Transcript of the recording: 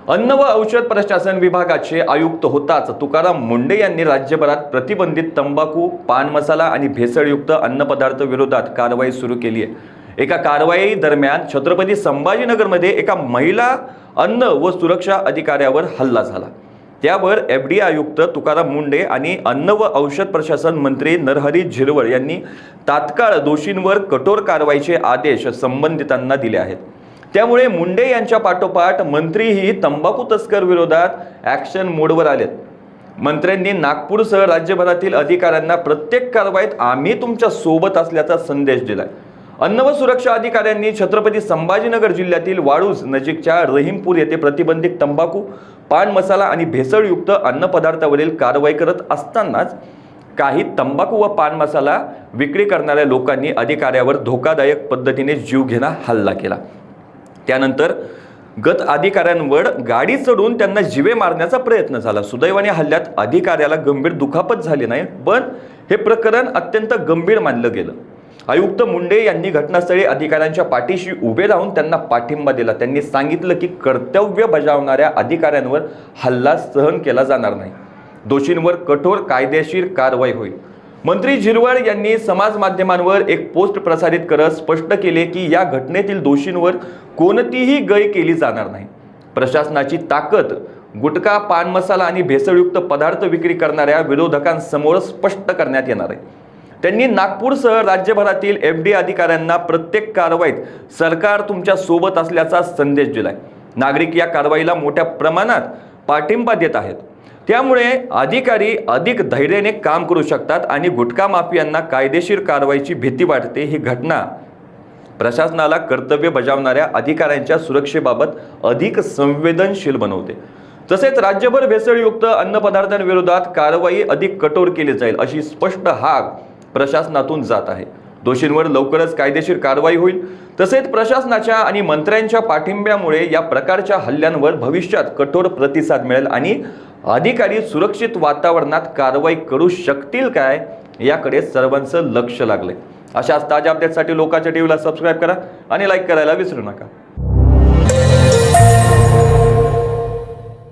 अन्न व औषध प्रशासन विभागाचे आयुक्त होताच तुकाराम मुंढे यांनी राज्यभरात प्रतिबंधित तंबाखू, पान मसाला आणि भेसळयुक्त अन्नपदार्थ विरोधात कारवाई सुरू केली आहे। एका कारवाई दरम्यान छत्रपती संभाजीनगरमध्ये एका महिला अन्न व सुरक्षा अधिकाऱ्यावर हल्ला झाला। त्यावर एफडीए आयुक्त तुकाराम मुंढे आणि अन्न व औषध प्रशासन मंत्री नरहरी झिरवळ यांनी तात्काळ दोषींवर कठोर कारवाईचे आदेश संबंधितांना दिले आहेत। त्यामुळे मुंढे यांच्या पाठोपाठ मंत्रीही तंबाखू तस्कर विरोधात ॲक्शन मोडवर आलेत। मंत्र्यांनी नागपूरसह राज्यभरातील अधिकाऱ्यांना प्रत्येक कारवाईत आम्ही तुमच्या सोबत असल्याचा संदेश दिलाय। अन्न व सुरक्षा अधिकाऱ्यांनी छत्रपती संभाजीनगर जिल्ह्यातील वाळूज नजीकच्या रहीमपूर येथे प्रतिबंधित तंबाखू, पान मसाला आणि भेसळयुक्त अन्नपदार्थावरील कारवाई करत असतानाच काही तंबाखू व पान मसाला विक्री करणाऱ्या लोकांनी अधिकाऱ्यावर धोकादायक पद्धतीने जीवघेणा हल्ला केला। त्यानंतर गत अधिकाऱ्यांवर गाडी चढून त्यांना जीवे मारण्याचा प्रयत्न झाला। सुदैवाने हल्ल्यात अधिकाऱ्याला गंभीर दुखापत झाली नाही, पण हे प्रकरण अत्यंत गंभीर मानलं गेलं। आयुक्त मुंढे यांनी घटनास्थळी अधिकाऱ्यांच्या पाठीशी उभे राहून त्यांना पाठिंबा दिला। त्यांनी सांगितलं की कर्तव्य बजावणाऱ्या अधिकाऱ्यांवर हल्ला सहन केला जाणार नाही, दोषींवर कठोर कायदेशीर कारवाई होईल। मंत्री झिरवळ यांनी समाज माध्यमांवर एक पोस्ट प्रसारित करत स्पष्ट केले की या घटनेतील दोषींवर कोणतीही गय केली जाणार नाही। प्रशासनाची ताकद गुटखा, पान मसाला आणि भेसळयुक्त पदार्थ विक्री करणाऱ्या विरोधकांसमोर स्पष्ट करण्यात येणार आहे। त्यांनी नागपूरसह राज्यभरातील एफडीए अधिकाऱ्यांना प्रत्येक कारवाईत सरकार तुमच्या सोबत असल्याचा संदेश दिलाय। नागरिक या कारवाईला मोठ्या प्रमाणात पाठिंबा देत आहेत, त्यामुळे अधिकारी अधिक धैर्याने काम करू शकतात आणि गुटखा माफियांना कायदेशीर कारवाईची भीती वाटते। ही घटना प्रशासनाला कर्तव्य बजावणाऱ्या अधिकाऱ्यांच्या सुरक्षेबाबत अधिक संवेदनशील बनवते। तसेच राज्यभर भेसळयुक्त अन्नपदार्थांविरोधात कारवाई अधिक कठोर केली जाईल अशी स्पष्ट हाक प्रशासनातून जात आहे। दोषींवर लवकरच कायदेशीर कारवाई होईल। तसेच प्रशासनाच्या आणि मंत्र्यांच्या पाठिंब्यामुळे या प्रकारच्या हल्ल्यांवर भविष्यात कठोर प्रतिसाद मिळेल आणि अधिकारी सुरक्षित वातावरणात कारवाई करू शकतील काय याकडे सर्वांचं लक्ष लागलंय। अशाच ताज्या अपडेटसाठी लोकांच्या टीव्हीला सबस्क्राईब करा आणि लाईक करायला विसरू नका।